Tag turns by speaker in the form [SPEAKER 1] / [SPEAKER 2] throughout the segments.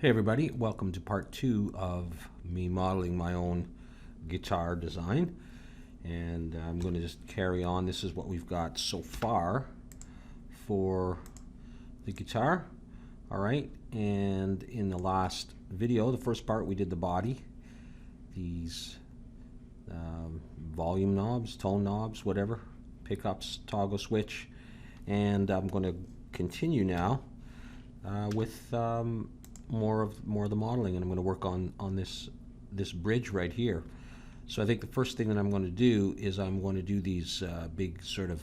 [SPEAKER 1] Hey everybody, welcome to part 2 of me modeling my own guitar design. And I'm going to just carry on. This is what we've got so far for the guitar. Alright, and in the last video, the first part, we did the body. These volume knobs, tone knobs, whatever, pickups, toggle switch. And I'm going to continue now with more of the modeling, and I'm going to work on this bridge right here. So I think the first thing that I'm going to do is I'm going to do these big sort of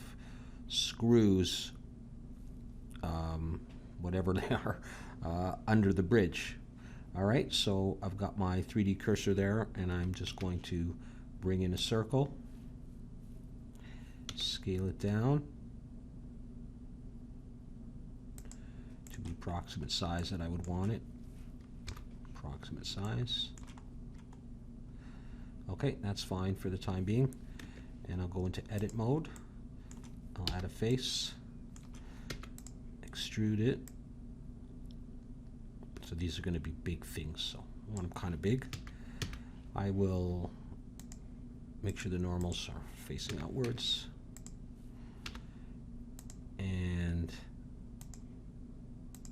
[SPEAKER 1] screws, whatever they are, under the bridge. All right, so I've got my 3D cursor there, and I'm just going to bring in a circle, scale it down to the approximate size that I would want it. Approximate size. Okay, that's fine for the time being. And I'll go into edit mode. I'll add a face, extrude it. So these are going to be big things, so I want them kind of big. I will make sure the normals are facing outwards. And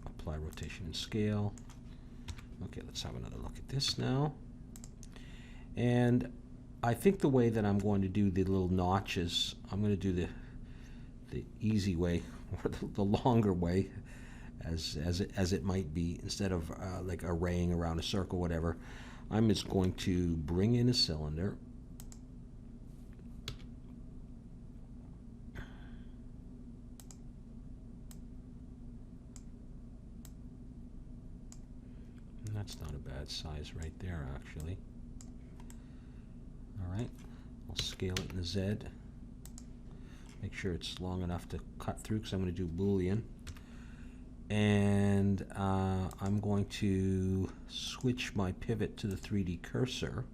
[SPEAKER 1] apply rotation and scale. Okay, let's have another look at this now. And I think the way that I'm going to do the little notches, I'm going to do the easy way, or the longer way, as it might be, instead of like arraying around a circle, whatever. I'm just going to bring in a cylinder. That's not a bad size right there, actually. All right, I'll scale it in the Z. Make sure it's long enough to cut through, because I'm going to do Boolean. And I'm going to switch my pivot to the 3D cursor.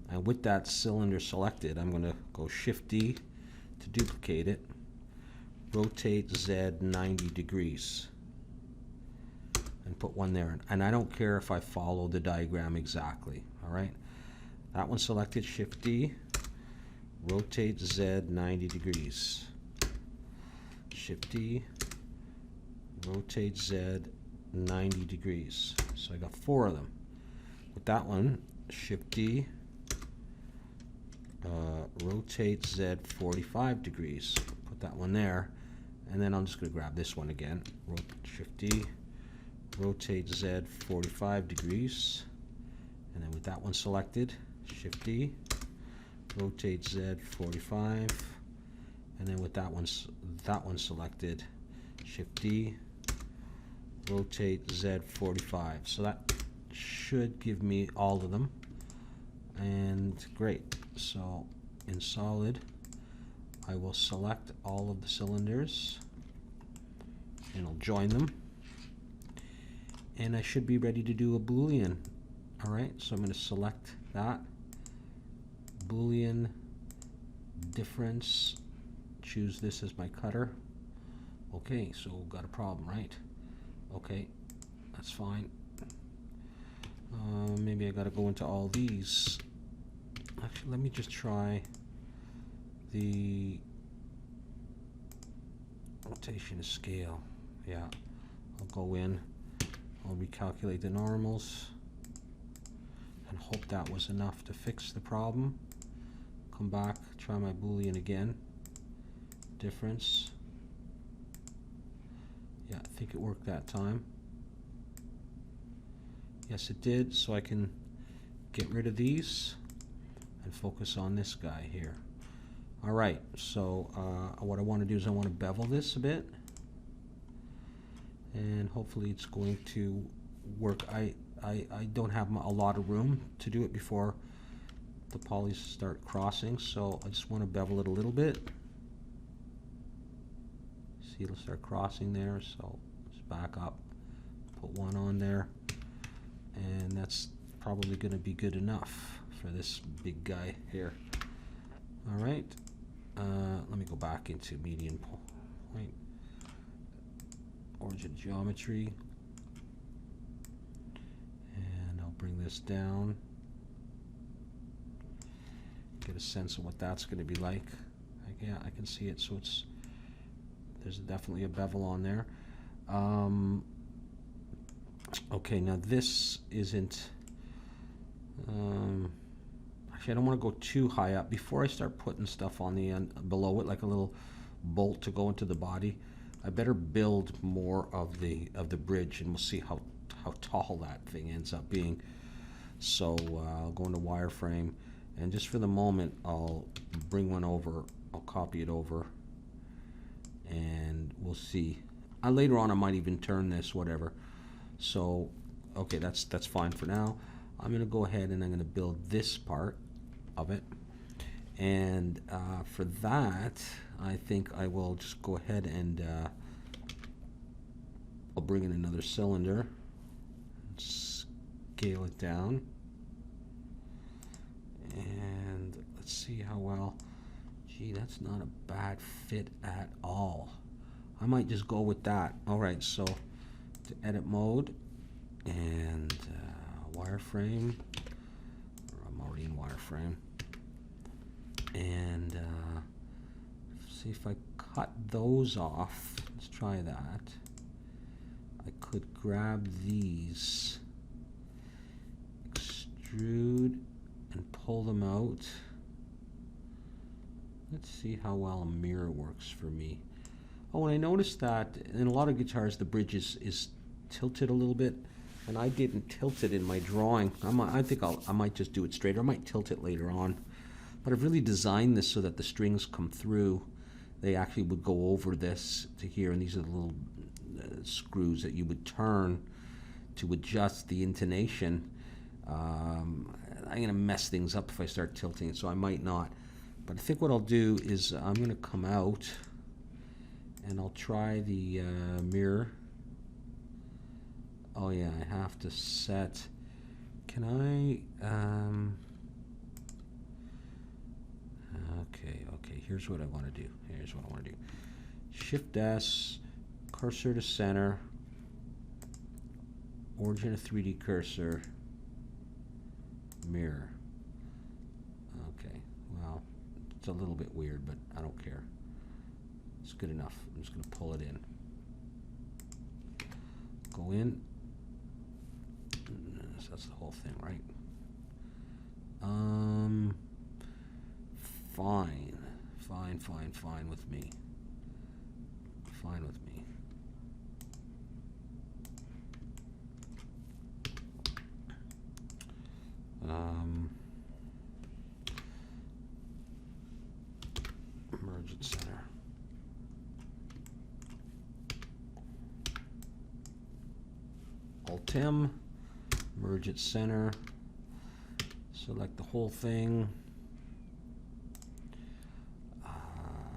[SPEAKER 1] And with that cylinder selected, I'm going to go Shift-D to duplicate it. Rotate Z 90 degrees. And put one there, and I don't care if I follow the diagram exactly. All right, that one selected, Shift-D, rotate Z 90 degrees, Shift-D, rotate Z 90 degrees. So I got 4 of them. With that one, Shift-D, rotate Z 45 degrees. Put that one there, and then I'm just going to grab this one again. Shift-D, rotate Z 45 degrees, and then with that one selected, Shift-D, rotate Z 45, and then with that one selected, Shift-D, rotate Z 45. So that should give me all of them, and great. So in Solid, I will select all of the cylinders, and I'll join them. And I should be ready to do a Boolean. All right, so I'm going to select that. Boolean difference. Choose this as my cutter. Okay, so we've got a problem, right? Okay, that's fine. Maybe I got to go into all these. Actually, let me just try the rotation to scale. Yeah, I'll go in. I'll recalculate the normals and hope that was enough to fix the problem. Come back, try my Boolean again. Difference. Yeah, I think it worked that time. Yes, it did. So I can get rid of these and focus on this guy here. All right, so what I want to do is I want to bevel this a bit. And hopefully it's going to work. I don't have a lot of room to do it before the polys start crossing, so I just want to bevel it a little bit. See, it'll start crossing there, so let's back up, put one on there, and that's probably going to be good enough for this big guy here. All right, let me go back into median point. Origin geometry, bring this down. Get a sense of what that's going to be like. Yeah, I can see it. So there's definitely a bevel on there. Okay, now this isn't. Actually, I don't want to go too high up. Before I start putting stuff on the end below it, like a little bolt to go into the body, I better build more of the bridge, and we'll see how tall that thing ends up being. So I'll go into wireframe, and just for the moment, I'll bring one over. I'll copy it over, and we'll see. Later on, I might even turn this, whatever. So, okay, that's fine for now. I'm going to go ahead and I'm going to build this part of it. And for that, I think I will just go ahead and I'll bring in another cylinder, scale it down, and let's see how well. Gee, that's not a bad fit at all. I might just go with that. All right, so to edit mode and wireframe. I'm already in wireframe. And see if I cut those off. Let's try that. I could grab these, extrude, and pull them out. Let's see how well a mirror works for me. Oh, and I noticed that in a lot of guitars the bridge is tilted a little bit, and I didn't tilt it in my drawing. I think I might just do it straight, or I might tilt it later on. But I've really designed this so that the strings come through. They actually would go over this to here, and these are the little screws that you would turn to adjust the intonation. I'm going to mess things up if I start tilting it, so I might not. But I think what I'll do is I'm going to come out, and I'll try the mirror. Oh yeah, I have to set. Can I? Okay. Here's what I want to do. Shift S, cursor to center, origin of 3D cursor, mirror. Okay, well, it's a little bit weird, but I don't care. It's good enough. I'm just going to pull it in. Go in. So that's the whole thing, right? Fine with me. Fine with me. Merge at center. Alt-M, merge at center, select the whole thing,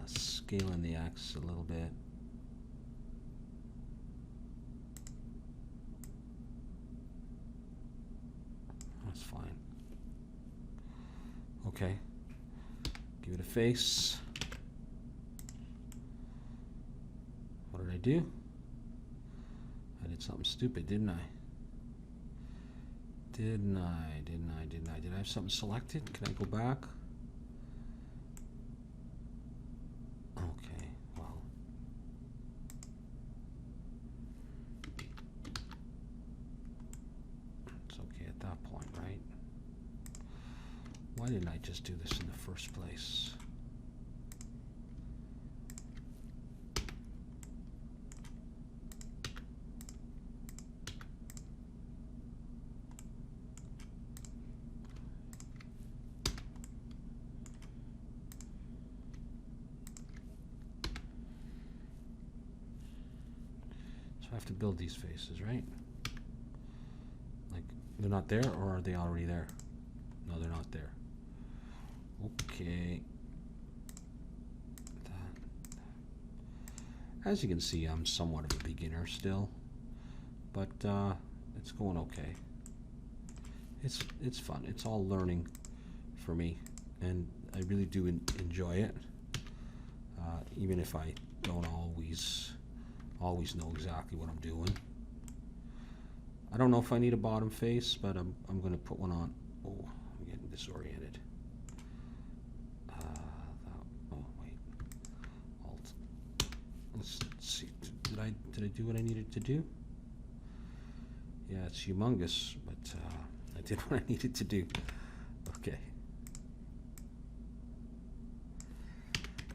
[SPEAKER 1] scale in the X a little bit. That's fine. Okay, give it a face. What did I do? I did something stupid, didn't I? Didn't I? Did I have something selected? Can I go back? Okay, well. It's okay at that point, right? Why didn't I just do this in the first place? I have to build these faces, right? Like, they're not there, or are they already there? No, they're not there. Okay. As you can see, I'm somewhat of a beginner still, but it's going okay. It's fun. It's all learning for me, and I really do enjoy it, even if I don't always know exactly what I'm doing. I don't know if I need a bottom face, but I'm going to put one on. Oh, I'm getting disoriented. Oh wait, Alt. Let's see. Did I do what I needed to do? Yeah, it's humongous, but I did what I needed to do. Okay.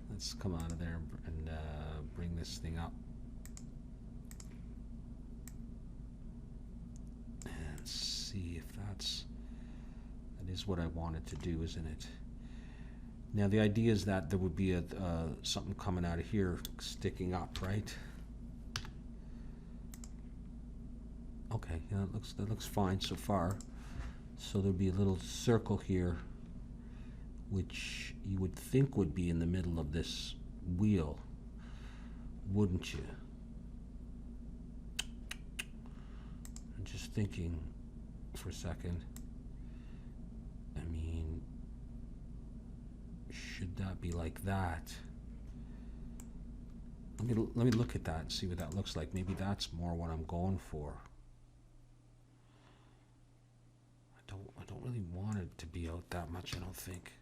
[SPEAKER 1] Let's come out of there and bring this thing up. And see if that is what I wanted to do, isn't it? Now the idea is that there would be something coming out of here sticking up, right? Okay, yeah, that looks fine so far. So there'd be a little circle here, which you would think would be in the middle of this wheel, wouldn't you? I'm just thinking for a second. I mean, should that be like that? Let me look at that and see what that looks like. Maybe that's more what I'm going for. I don't really want it to be out that much, I don't think.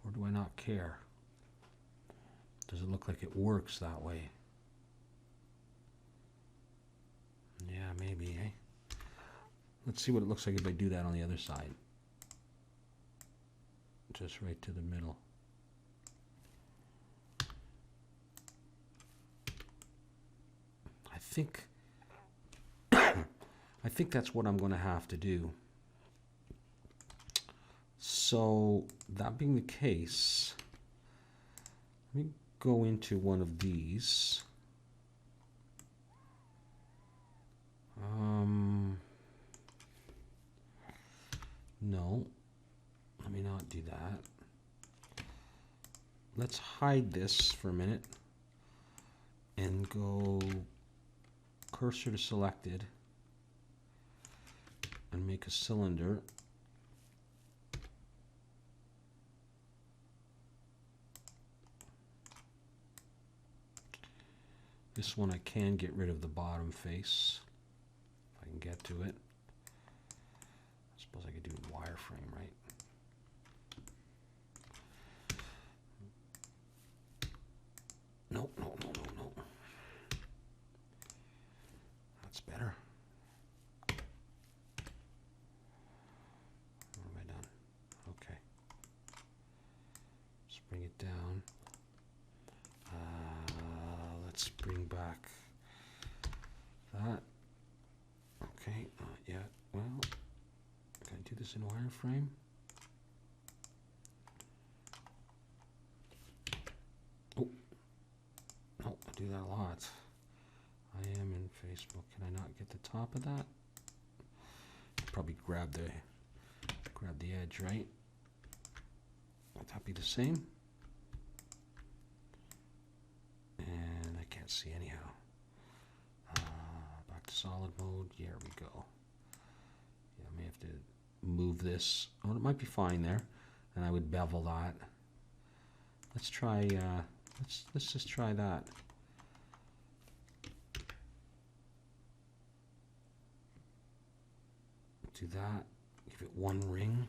[SPEAKER 1] Or do I not care? Does it look like it works that way? Yeah, maybe, eh? Let's see what it looks like if I do that on the other side. Just right to the middle. I think that's what I'm going to have to do. So that being the case, let me go into one of these. No, let me not do that. Let's hide this for a minute and go cursor to selected and make a cylinder. This one I can get rid of the bottom face if I can get to it. I suppose I could do it wireframe, right? No. That's better. What have I done? Okay. Let's bring it down. Let's bring back that. Okay, not yet. Well, can I do this in wireframe? Oh, no, I do that a lot. I am in Facebook. Can I not get the top of that? Probably grab the edge, right? Would that be the same? And I can't see anyhow. Back to solid mode. Here we go. Yeah, I may have to move this. Oh, it might be fine there. And I would bevel that. Let's try. Let's just try that. Do that. Give it one ring.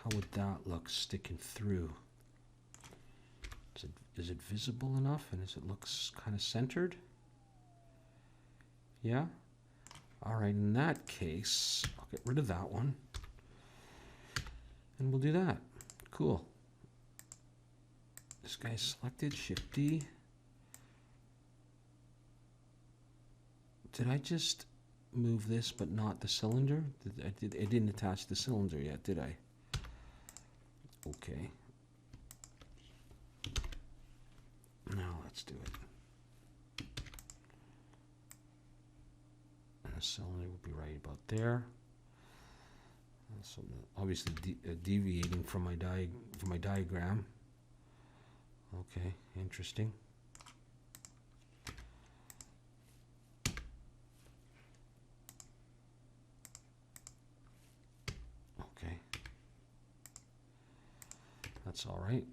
[SPEAKER 1] How would that look sticking through? Is it visible enough, and does it looks kind of centered? Yeah? All right, in that case, I'll get rid of that one. And we'll do that. Cool. This guy's selected, Shift D. Did I just move this but not the cylinder? I didn't attach the cylinder yet, did I? Okay. Now let's do it. And the cylinder will be right about there. So obviously deviating from my diagram. Okay, interesting. Okay, that's all right.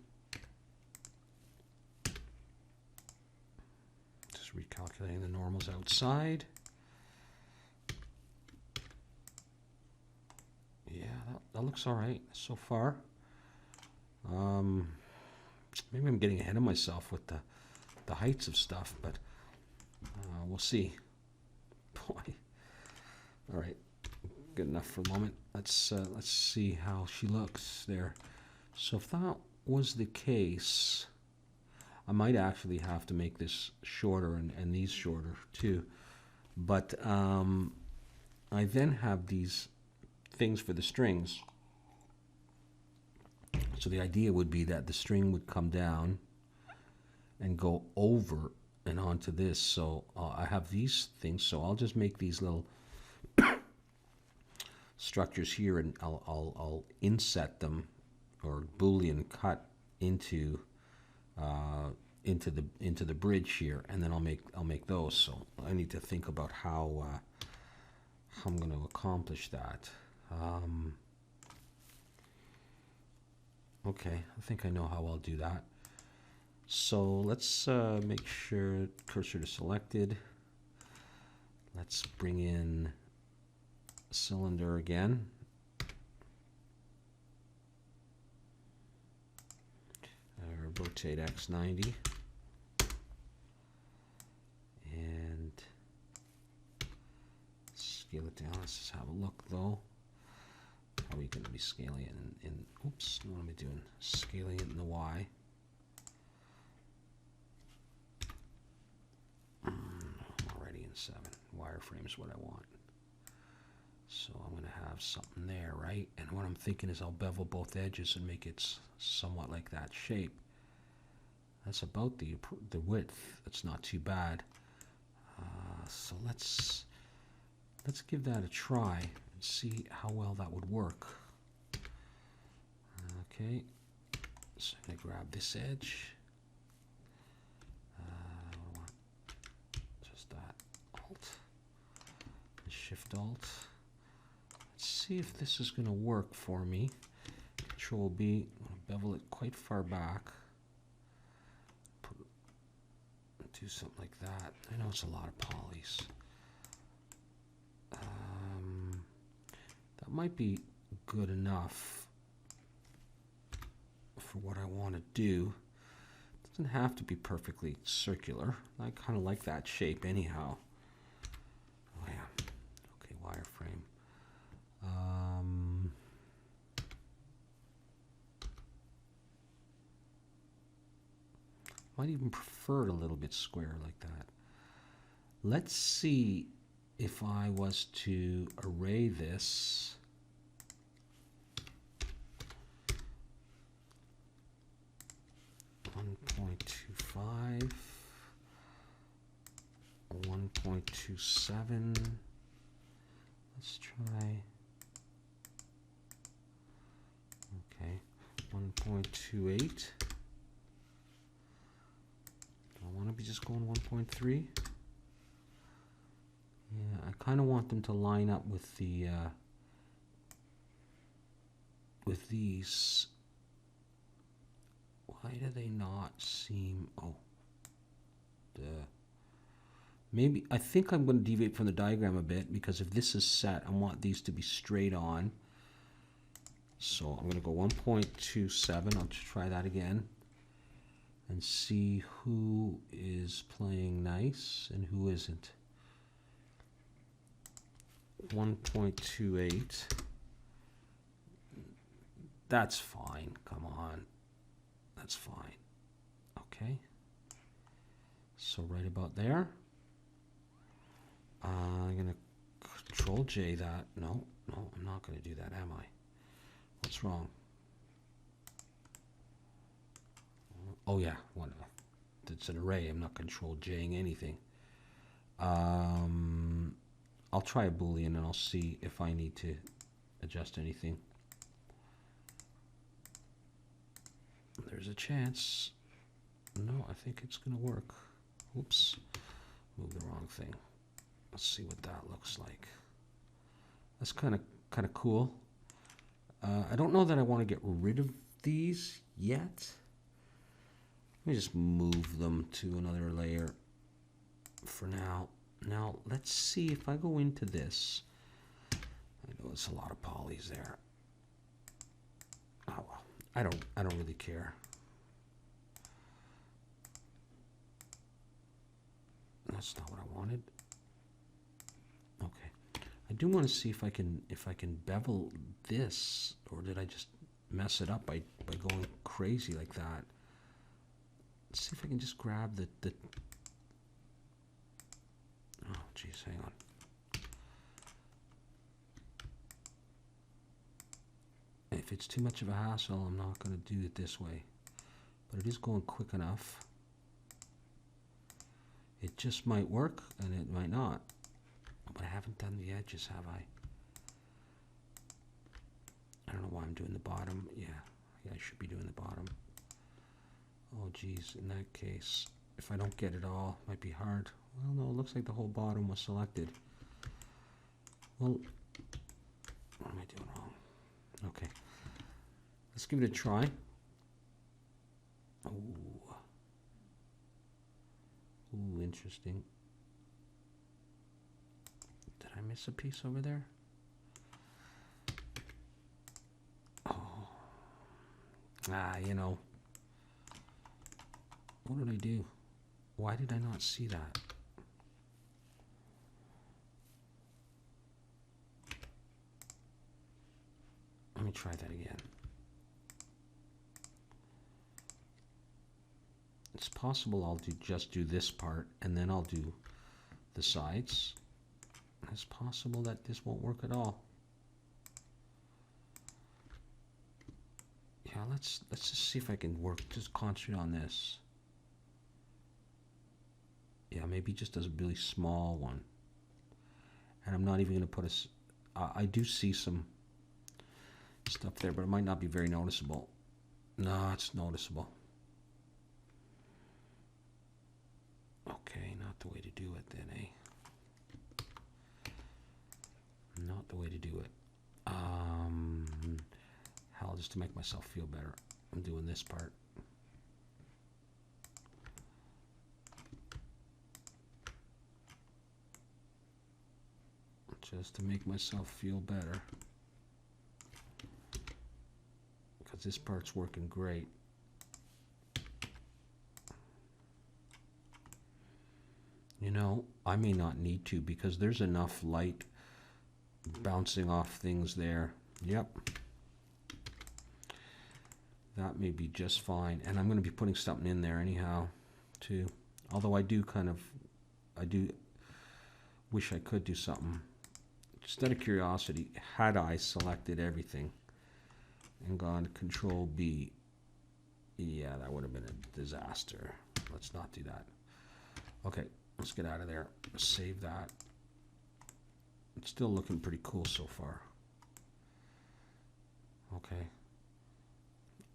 [SPEAKER 1] Just recalculating the normals outside. That looks all right so far. Maybe I'm getting ahead of myself with the heights of stuff, but we'll see. Boy. All right, good enough for a moment. Let's see how she looks there. So if that was the case, I might actually have to make this shorter and these shorter too. But I then have these things for the strings. So the idea would be that the string would come down and go over and onto this. So I have these things, so I'll just make these little structures here, and I'll inset them, or Boolean cut into the bridge here, and then I'll make those. So I need to think about how I'm going to accomplish that. Okay, I think I know how I'll do that. So let's make sure cursor is selected. Let's bring in cylinder again. Rotate X 90. And scale it down. Let's just have a look though. How are we going to be scaling it in oops, what am I doing? Scaling it in the Y. I'm already in 7. Wireframe is what I want. So I'm going to have something there, right? And what I'm thinking is I'll bevel both edges and make it somewhat like that shape. That's about the width. That's not too bad. So let's give that a try and see how well that would work. Okay, so I'm going to grab this edge. I want just that. Alt. Shift Alt. Let's see if this is going to work for me. Control B. I'm going to bevel it quite far back. Do something like that. I know it's a lot of polys. That might be good enough for what I want to do. It doesn't have to be perfectly circular. I kind of like that shape anyhow. Oh yeah. Okay, wireframe. Might even prefer it a little bit square like that. Let's see if I was to array this. .25, 1.27. Let's try. Okay, 1.28. I want to be just going 1.3. Yeah, I kind of want them to line up with the with these. Why do they not seem? Oh, maybe I think I'm going to deviate from the diagram a bit, because if this is set, I want these to be straight on. So I'm going to go 1.27. I'll try that again and see who is playing nice and who isn't. 1.28. That's fine. Come on. That's fine. Okay. So right about there. I'm going to Control J that. No, I'm not going to do that, am I? What's wrong? Oh yeah, it's an array. I'm not Control J-ing anything. I'll try a Boolean and I'll see if I need to adjust anything. There's a chance. No, I think it's going to work. Oops, moved the wrong thing. Let's see what that looks like. That's kind of cool. I don't know that I want to get rid of these yet. Let me just move them to another layer for now. Now, let's see if I go into this. I know it's a lot of polys there. Oh well, I don't really care. That's not what I wanted. Okay. I do want to see if I can bevel this, or did I just mess it up by going crazy like that? Let's see if I can just grab the oh geez, hang on. If it's too much of a hassle, I'm not going to do it this way. But it is going quick enough. It just might work, and it might not. But I haven't done the edges, have I? I don't know why I'm doing the bottom. Yeah, I should be doing the bottom. Oh, geez, in that case, if I don't get it all, it might be hard. Well, no, it looks like the whole bottom was selected. Well, what am I doing wrong? Okay, let's give it a try. Ooh, interesting. Did I miss a piece over there? Oh. You know. What did I do? Why did I not see that? Let me try that again. It's possible I'll just do this part and then I'll do the sides. It's possible that this won't work at all. Yeah, let's just see if I can just concentrate on this. Yeah, maybe just as a really small one. And I'm not even going to put I do see some stuff there, but it might not be very noticeable. No, it's noticeable. Okay, not the way to do it then, eh? Not the way to do it. Hell, just to make myself feel better, I'm doing this part. Just to make myself feel better. Because this part's working great. You know, I may not need to because there's enough light bouncing off things there. Yep. That may be just fine. And I'm going to be putting something in there anyhow, too. Although I do wish I could do something. Just out of curiosity, had I selected everything and gone Control B, yeah, that would have been a disaster. Let's not do that. Okay, let's get out of there. Save that. It's still looking pretty cool so far. Okay.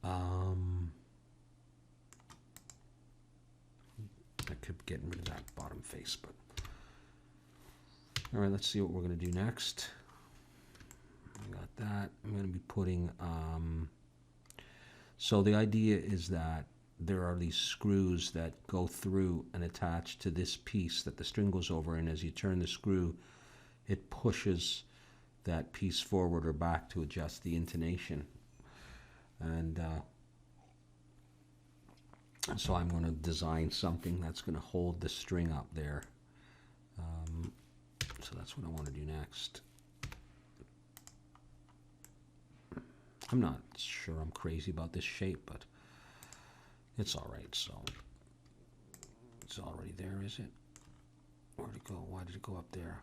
[SPEAKER 1] I could be getting rid of that bottom face, but all right, let's see what we're going to do next. I got that. I'm going to be putting so the idea is that there are these screws that go through and attach to this piece that the string goes over, and as you turn the screw, it pushes that piece forward or back to adjust the intonation. And so I'm going to design something that's going to hold the string up there. So that's what I want to do next. I'm not sure I'm crazy about this shape, but it's all right. So it's already there, is it? Where'd it go? Why did it go up there?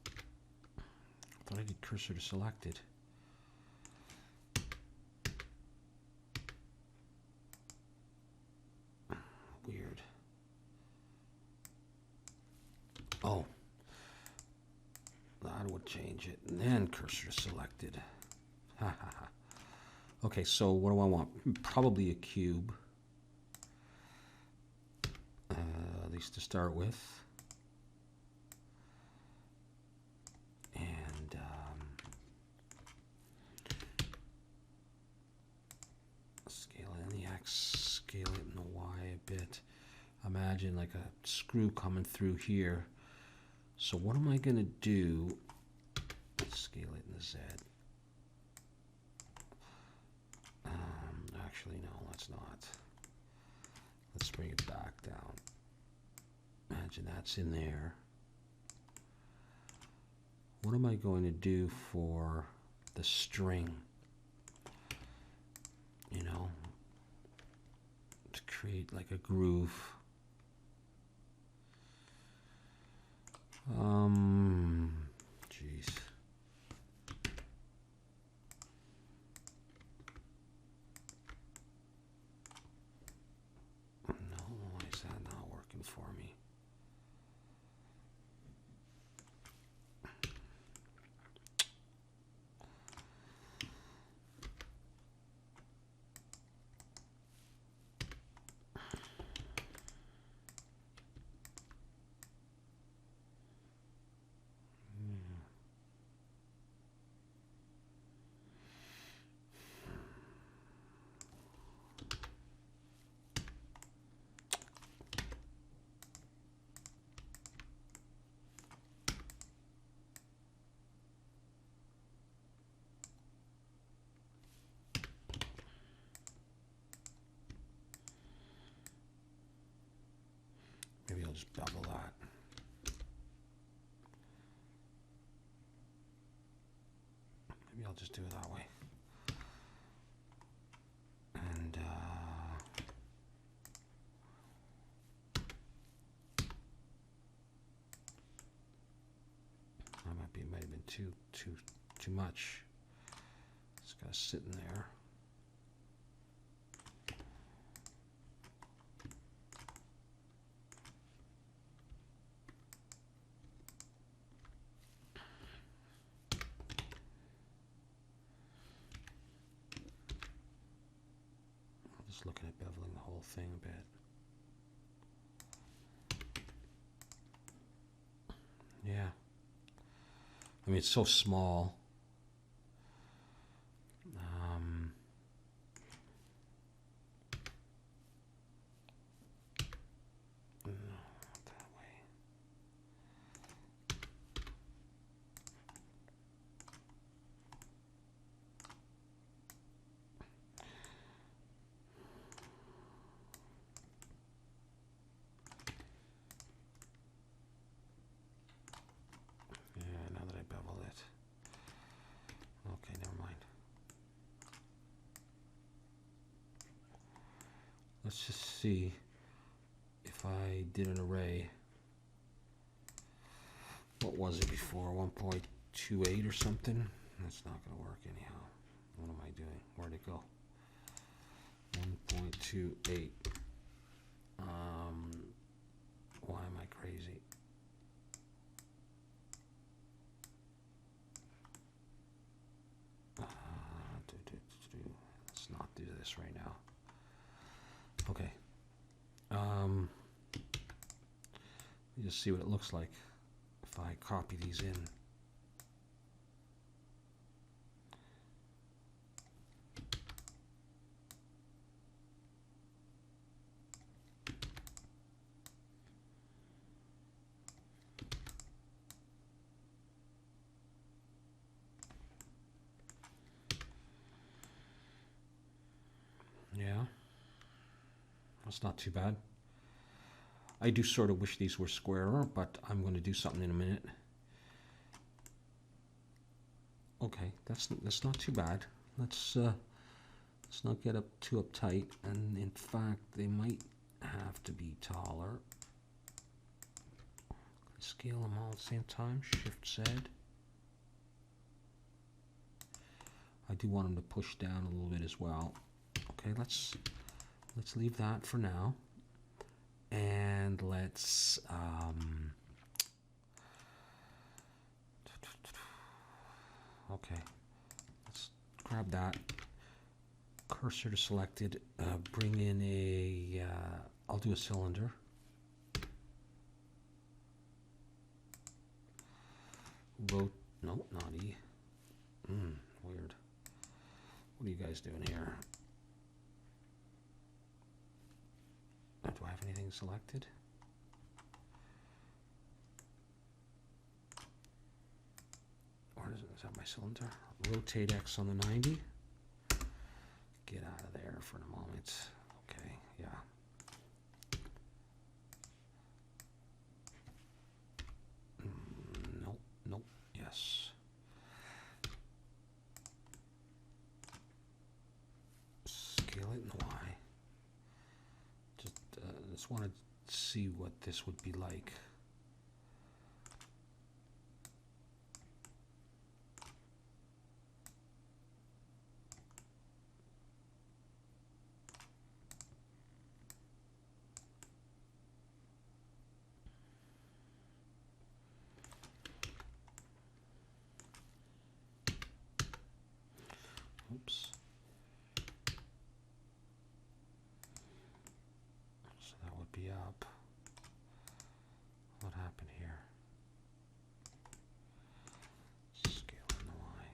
[SPEAKER 1] I thought I did cursor to selected. Weird. Oh, that would change it. And then cursor selected. Ha ha ha. Okay, so what do I want? Probably a cube. At least to start with. And scale it in the X, scale it in the Y a bit. Imagine like a screw coming through here. So what am I going to do? Let's scale it in the Z. actually, no, let's not. Let's bring it back down. Imagine that's in there. What am I going to do for the string? You know, to create like a groove. Jeez. No, why is that not working for me? Maybe I'll just bevel that. Maybe I'll just do it that way. And might have been too much. It's gotta sit in there. Just looking at beveling the whole thing a bit. Yeah. I mean, it's so small. No, not that way. Yeah, now that I beveled it. Okay, never mind. Let's just see if I did an array. What was it before? 1.28 or something? That's not going to work anyhow. What am I doing? Where'd it go? 1.28. Why am I crazy? Let's not do this right now. Okay. You just see what it looks like if I copy these in. Yeah, that's not too bad. I do sort of wish these were squarer, but I'm going to do something in a minute. Okay, that's not too bad. Let's not get up too uptight. And in fact, they might have to be taller. Scale them all at the same time. Shift Z. I do want them to push down a little bit as well. Okay, let's leave that for now. And let's okay, let's grab that cursor to selected, bring in a I'll do a cylinder. No, not E. Weird. What are you guys doing here? Do I have anything selected? Is that my cylinder? Rotate X on the 90. Get out of there for the moment. Okay, yeah. Nope, nope, yes. Scale it in the Y. Just want to see what this would be like. Oops. So that would be up. What happened here? Scale in the Y.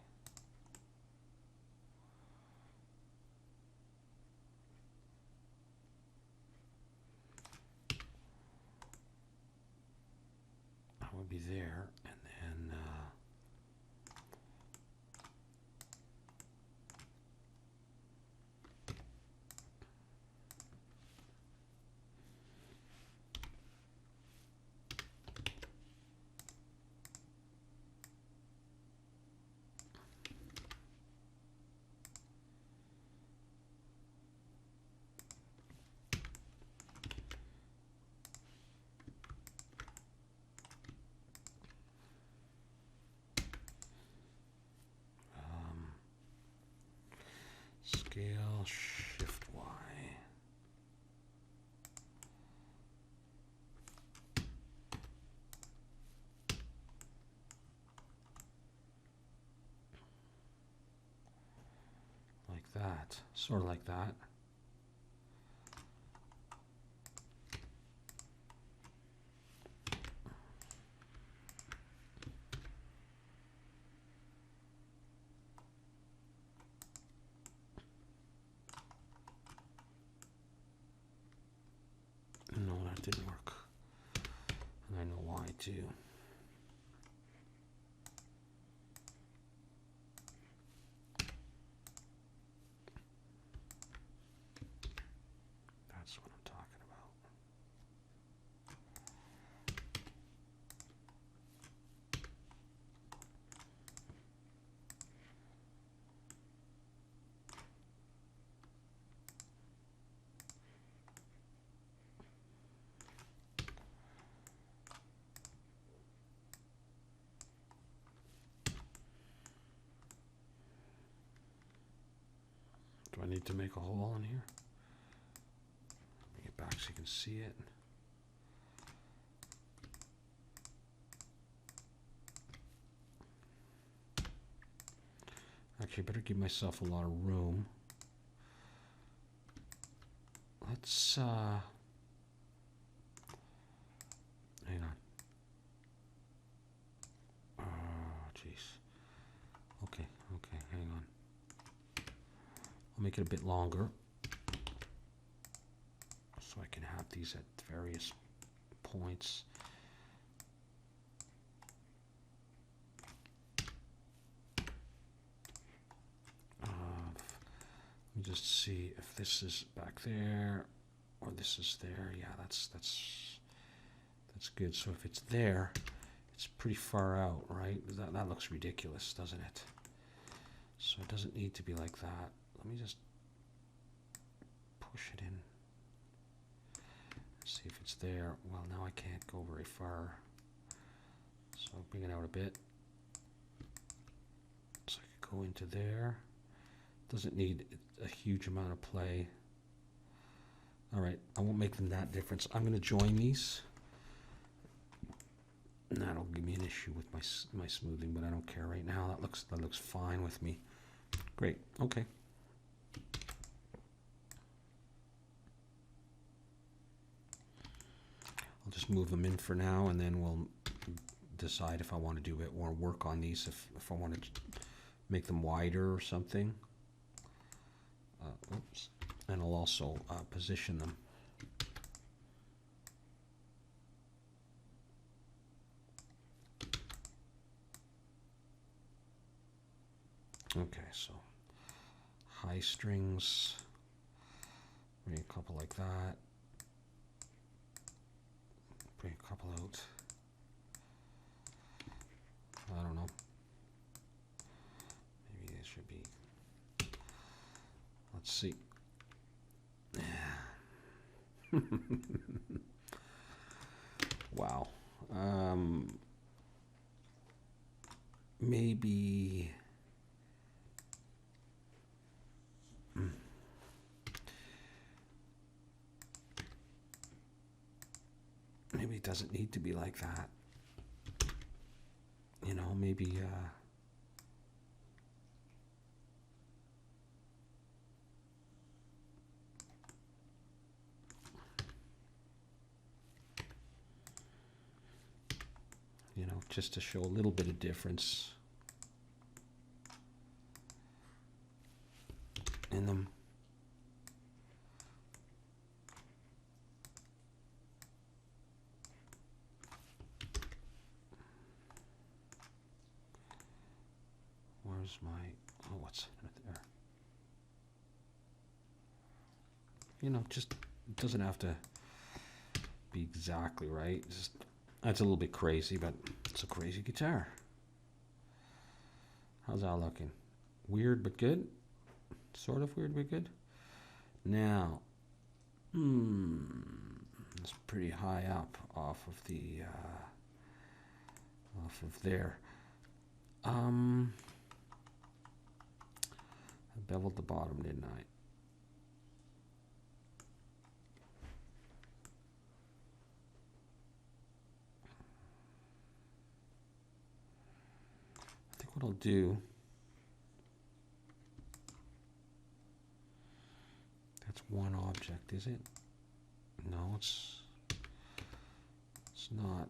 [SPEAKER 1] That would be there, and then scale shift Y. Like that, sort of like that. No, that didn't work. And I know why too. That's what I'm talking about. Do I need to make a hole in here? Bring it back so you can see it. Actually, I better give myself a lot of room. Let's, hang on. Oh, jeez. Okay, hang on. I'll make it a bit longer so I can have these at various points. Let me just see if this is back there or this is there. Yeah, that's good. So if it's there, it's pretty far out, right? That looks ridiculous, doesn't it? So it doesn't need to be like that. Let me just push it in. See if it's there. Well, now I can't go very far. So I'll bring it out a bit. So I could go into there. Doesn't need a huge amount of play. All right, I won't make them that difference. I'm going to join these. And that'll give me an issue with my smoothing, but I don't care right now. That looks fine with me. Great. Okay. I'll just move them in for now, and then we'll decide if I want to do it or work on these if I want to make them wider or something. Oops. And I'll also position them. Okay, so high strings, Bring a couple like that. Bring a couple out. I don't know. Maybe it should be. Let's see. Wow. Maybe. Maybe it doesn't need to be like that. You know, maybe. You know, just to show a little bit of difference in them. Where's my, oh, what's right there? You know, just, it doesn't have to be exactly right. Just, that's a little bit crazy, but it's a crazy guitar. How's that looking? Weird but good? Sort of weird but good? Now, it's pretty high up off of the, off of there. I beveled the bottom, didn't I? I think what I'll do, that's one object, is it? No, it's not.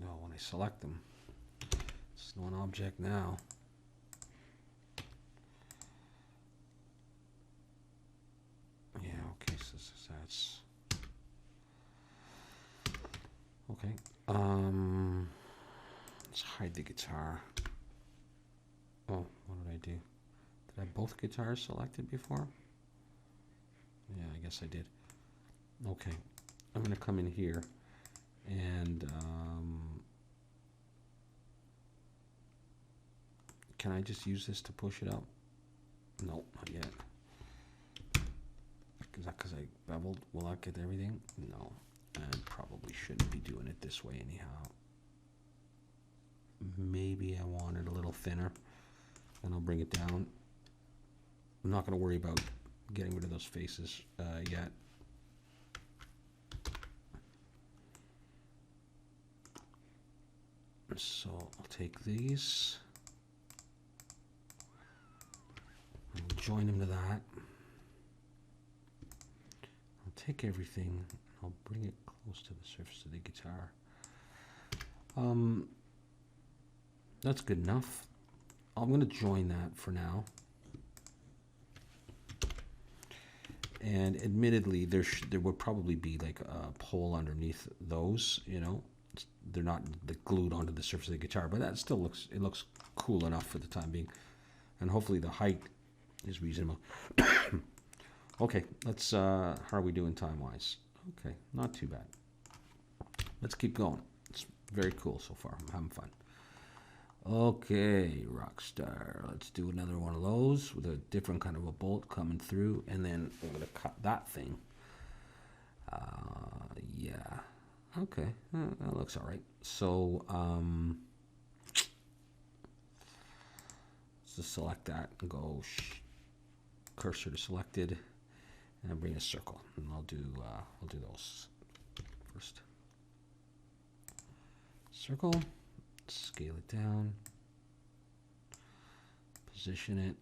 [SPEAKER 1] No, when I select them, it's one object now. Yeah, okay, so that's okay. Let's hide the guitar. Oh, what did I do? Did I have both guitars selected before? Yeah, I guess I did. Okay, I'm gonna come in here and can I just use this to push it up? No, not yet. Is that because I beveled? Will that get everything? No, I probably shouldn't be doing it this way anyhow. Maybe I want it a little thinner, and I'll bring it down. I'm not going to worry about getting rid of those faces yet. So I'll take these, and we'll join them to that. I'll take everything, I'll bring it close to the surface of the guitar. That's good enough. I'm going to join that for now. And admittedly, there would probably be like a pole underneath those, you know. They're not glued onto the surface of the guitar, but that still looks, it looks cool enough for the time being. And hopefully the height is reasonable. Okay, let's, how are we doing time-wise? Okay, not too bad. Let's keep going. It's very cool so far. I'm having fun. Okay, Rockstar. Let's do another one of those with a different kind of a bolt coming through, and then we're going to cut that thing. Yeah. Okay, that looks all right. So, let's just select that and go cursor to selected, and bring a circle, and I'll do those first. Circle, scale it down, position it.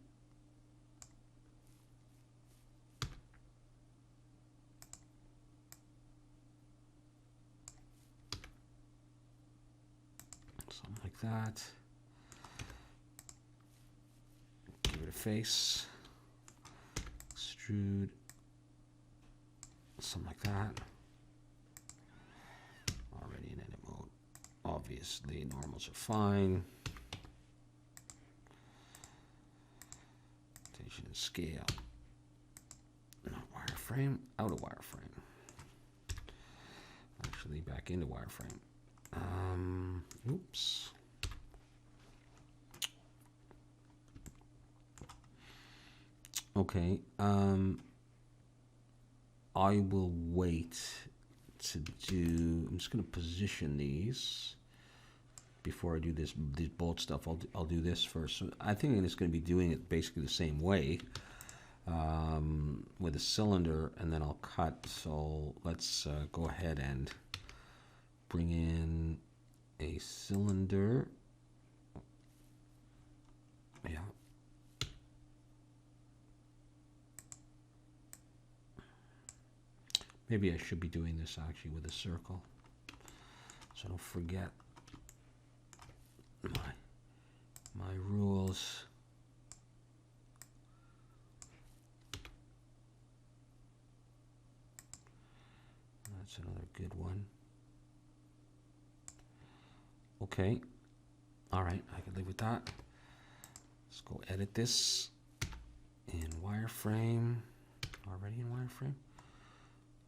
[SPEAKER 1] Something like that. Give it a face. Extrude. Something like that. Already in edit mode. Obviously, normals are fine. Rotation and scale. wireframe, out of wireframe. Actually, back into wireframe. Oops. Okay. I will wait to do. I'm just going to position these before I do this bolt stuff. I'll do this first. So I think I'm just going to be doing it basically the same way with a cylinder, and then I'll cut. So let's go ahead and bring in a cylinder. Yeah. Maybe I should be doing this actually with a circle, so don't forget my rules. That's another good one. Okay. All right, I can live with that. Let's go edit this in wireframe. Already in wireframe?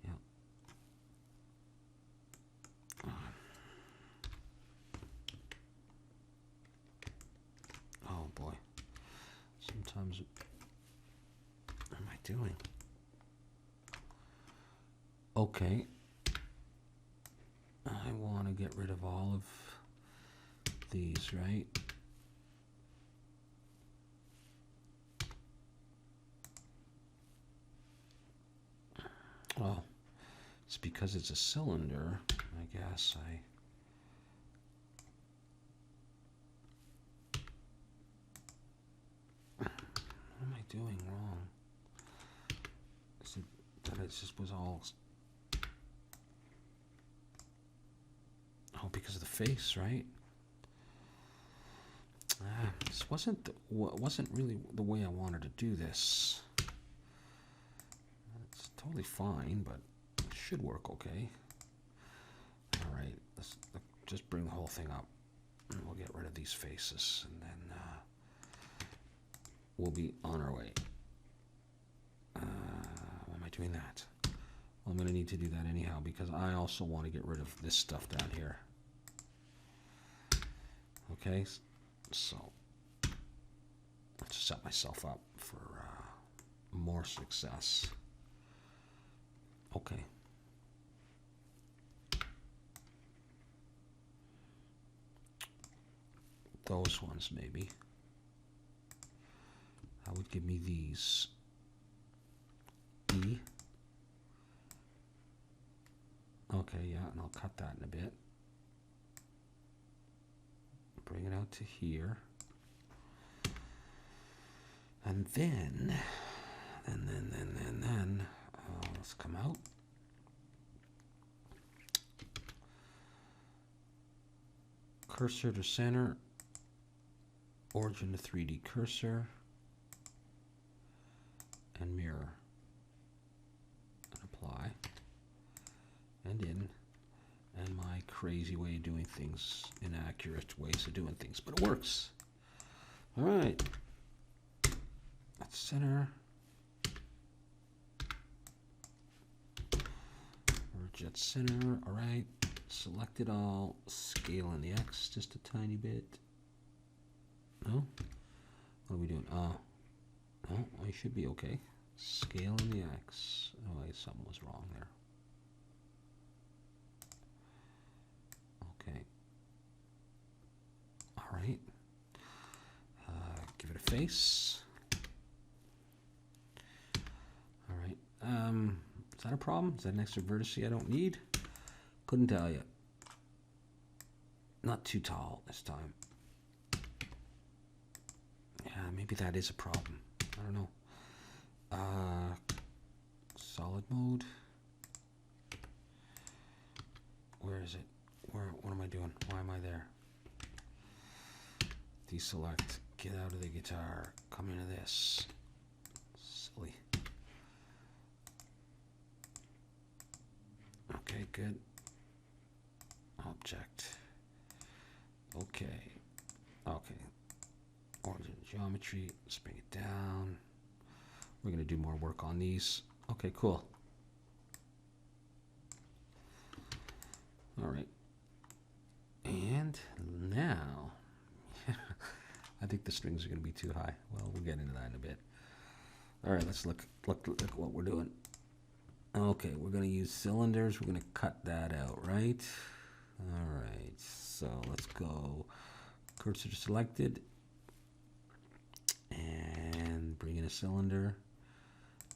[SPEAKER 1] Yeah. Oh boy. Sometimes, what am I doing? Okay. I want to get rid of all of these, right? Well, it's because it's a cylinder, I guess. What am I doing wrong? Is it that it just was all... Oh, because of the face, right? This wasn't really the way I wanted to do this. It's totally fine, but it should work okay. All right, let's just bring the whole thing up, and we'll get rid of these faces, and then we'll be on our way. Why am I doing that? Well, I'm going to need to do that anyhow, because I also want to get rid of this stuff down here. Okay, so let's set myself up for more success. Okay. Those ones, maybe. That would give me these. E. Okay, yeah, and I'll cut that in a bit. Bring it out to here. And then, let's come out. Cursor to center. Origin to 3D cursor. And mirror. And apply. And in. And my crazy way of doing things, inaccurate ways of doing things, but it works. All right. Let's center. Merge at center. All right. Select it all. Scale in the X just a tiny bit. No? What are we doing? No, I should be okay. Scale in the X. Oh, wait, something was wrong there. Okay. All right. Give it a face. All right. Is that a problem? Is that an extra vertex I don't need? Couldn't tell you. Not too tall this time. Yeah, maybe that is a problem. I don't know. Solid mode. Where is it? What am I doing? Why am I there? Deselect. Get out of the guitar. Come into this. Silly. Okay, good. Object. Okay. Okay. Origin geometry. Let's bring it down. We're going to do more work on these. Okay, cool. All right. And now, I think the strings are going to be too high. Well, we'll get into that in a bit. All right, let's look at what we're doing. Okay, we're going to use cylinders. We're going to cut that out, right? All right, so let's go. Cursor selected. And bring in a cylinder.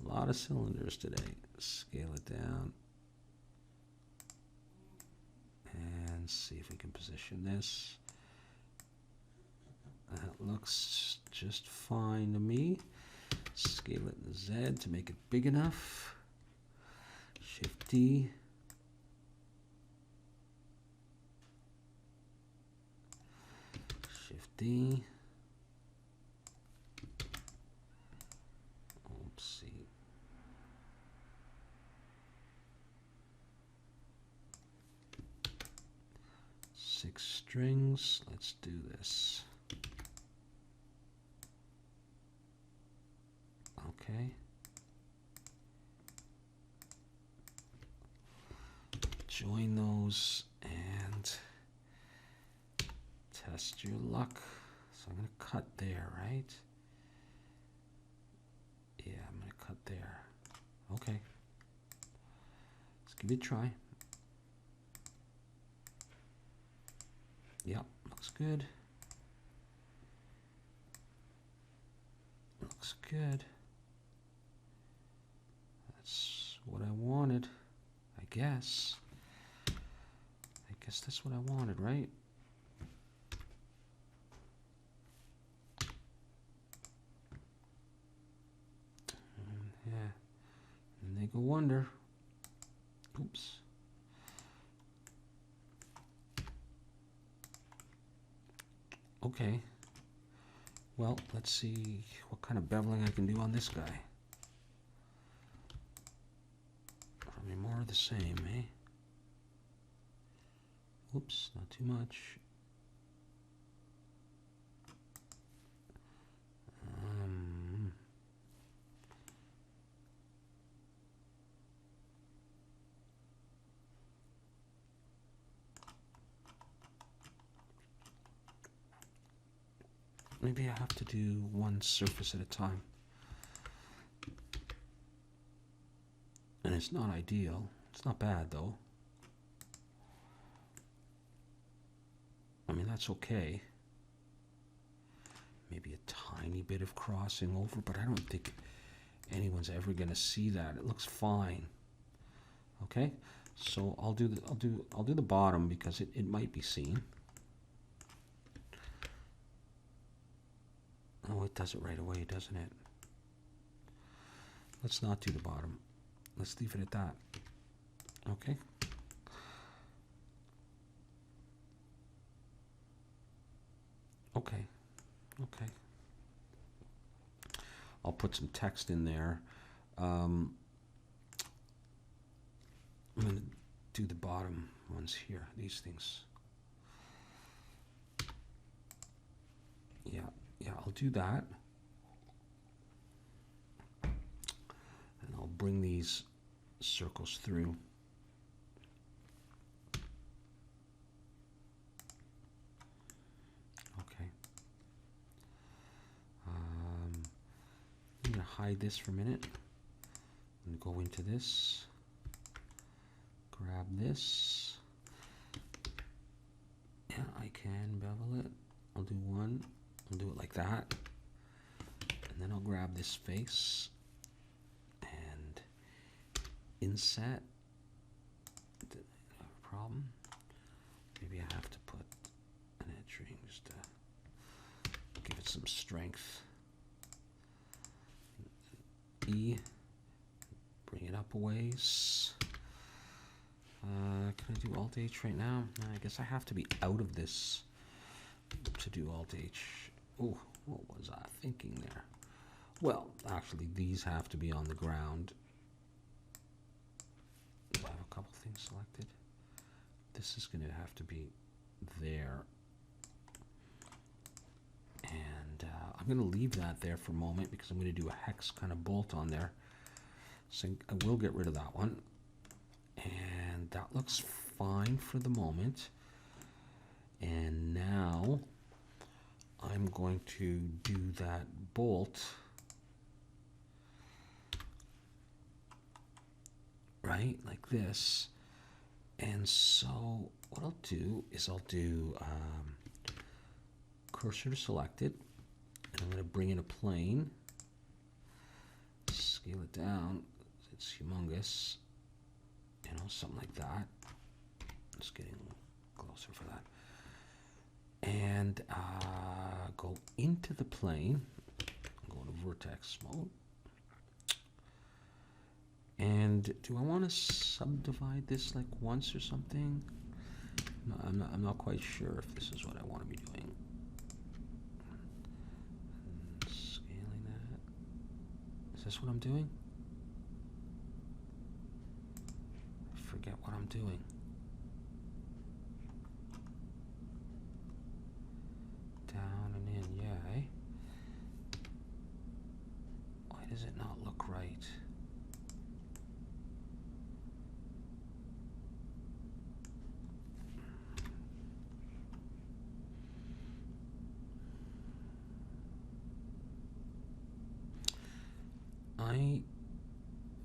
[SPEAKER 1] A lot of cylinders today. Scale it down. And see if we can position this. That looks just fine to me. Scale it in Z to make it big enough. Shift D. Shift D. Oopsie. Six strings. Let's do this. Okay. Join those and test your luck. So I'm going to cut there, right? Yeah, I'm going to cut there. Okay. Let's give it a try. Yep, looks good. Looks good. That's what I wanted, I guess. I guess that's what I wanted, right? Yeah. And they go under. Oops. Okay. Well, let's see what kind of beveling I can do on this guy. Probably more of the same, eh? Oops, not too much. Maybe I have to do one surface at a time. And it's not ideal. It's not bad, though. I mean, that's okay. Maybe a tiny bit of crossing over, but I don't think anyone's ever going to see that. It looks fine. Okay? So I'll do the bottom because it might be seen. Oh, it does it right away, doesn't it? Let's not do the bottom. Let's leave it at that. Okay. Okay. Okay. I'll put some text in there. I'm going to do the bottom ones here, these things. Yeah, I'll do that. And I'll bring these circles through. Okay. I'm going to hide this for a minute. I'm going to go into this. Grab this. Yeah, I can bevel it. I'll do one. I'll do it like that. And then I'll grab this face and inset. Did I have a problem? Maybe I have to put an edge ring just to give it some strength. E. Bring it up a ways. Can I do Alt H right now? I guess I have to be out of this to do Alt H. Oh, what was I thinking there? Well, actually, these have to be on the ground. Do I have a couple things selected? This is going to have to be there. And I'm going to leave that there for a moment because I'm going to do a hex kind of bolt on there. So I will get rid of that one. And that looks fine for the moment. And now I'm going to do that bolt, right, like this. And so what I'll do is I'll do cursor selected, and I'm going to bring in a plane, scale it down, it's humongous, you know, something like that. Just getting closer for that. And go into the plane, go to vertex mode. And do I want to subdivide this like once or something? No, I'm not quite sure if this is what I want to be doing. And scaling that. Is this what I'm doing? I forget what I'm doing. Down and in, yeah, eh? Why does it not look right?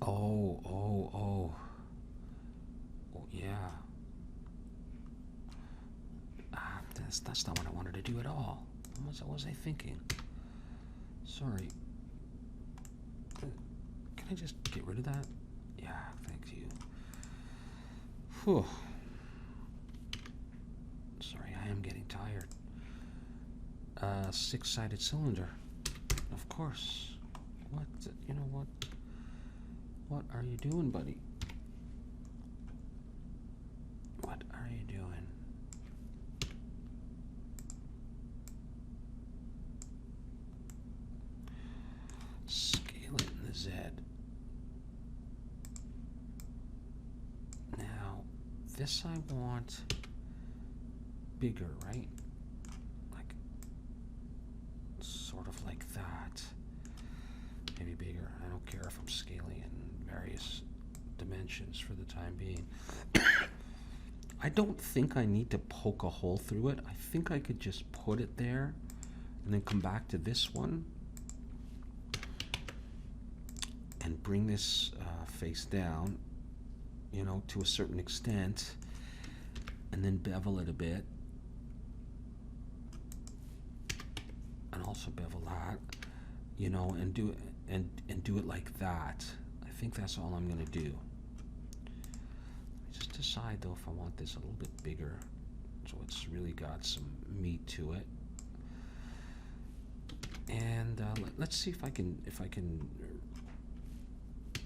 [SPEAKER 1] Oh, yeah. That's not what I wanted to do at all. What was I thinking? Sorry. Can I just get rid of that? Yeah, thank you. Whew. Sorry, I am getting tired. Six-sided cylinder. Of course. What? You know what? What are you doing, buddy? What are you doing? Scale it in the Z. Now, this I want bigger, right? Like, sort of like that. Maybe bigger. I don't care if I'm scaling in various dimensions for the time being. I don't think I need to poke a hole through it. I think I could just put it there and then come back to this one and bring this face down, you know, to a certain extent, and then bevel it a bit, and also bevel that, you know, and do it and do it like that. I think that's all I'm going to do. Just decide though if I want this a little bit bigger, so it's really got some meat to it. And let's see if I can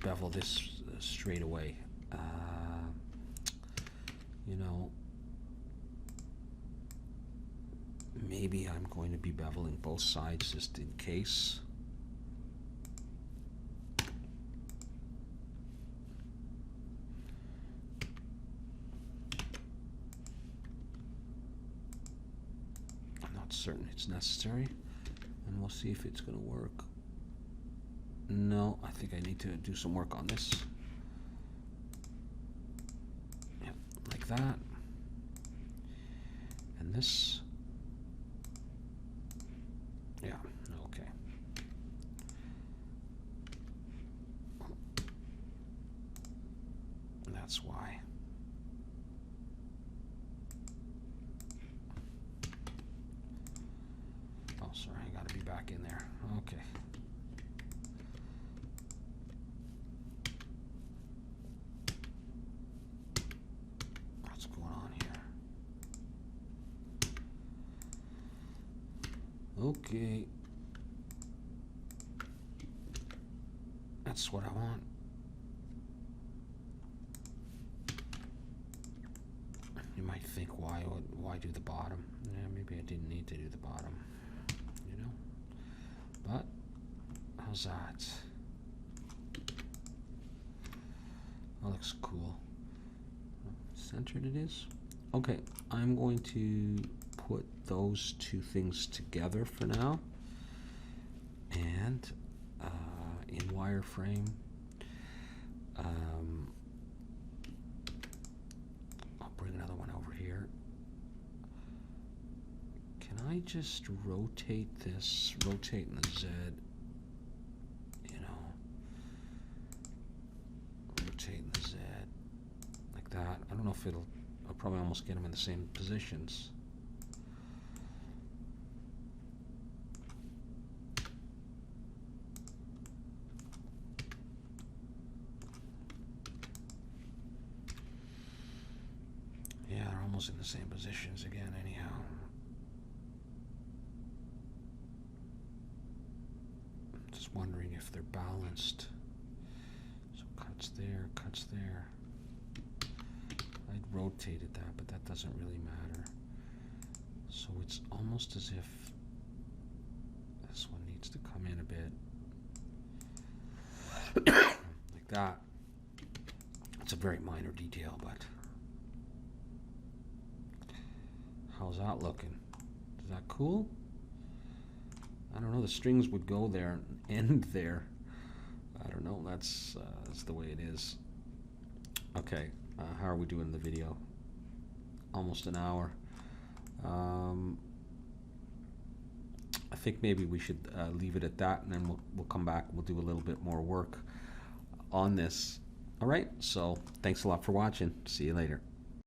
[SPEAKER 1] bevel this straight away. You know, maybe I'm going to be beveling both sides just in case. I'm not certain it's necessary, and we'll see if it's going to work. No, I think I need to do some work on this. Yep, like that. And this. Yeah, okay. That's why. Oh, sorry, I gotta be back in there. Okay. What's going on here? Okay. That's what I want. You might think, why do the bottom? Yeah, maybe I didn't need to do the bottom, you know? But, how's that? That looks cool. Centered it is. Okay, I'm going to put those two things together for now. And in wireframe, I'll bring Can I just rotate this, rotate the Z, you know, rotate the Z like that. I don't know if I'll probably almost get them in the same positions. Yeah, they're almost in the same positions again anyhow. Just wondering if they're balanced. So cuts there, cuts there. I'd rotated that, but that doesn't really matter. So it's almost as if this one needs to come in a bit like that. It's a very minor detail, but how's that looking? Is that cool? I don't know, the strings would go there and end there. I don't know, that's the way it is. Okay, how are we doing the video? Almost an hour. I think maybe we should leave it at that, and then we'll come back. We'll do a little bit more work on this. All right, so thanks a lot for watching. See you later.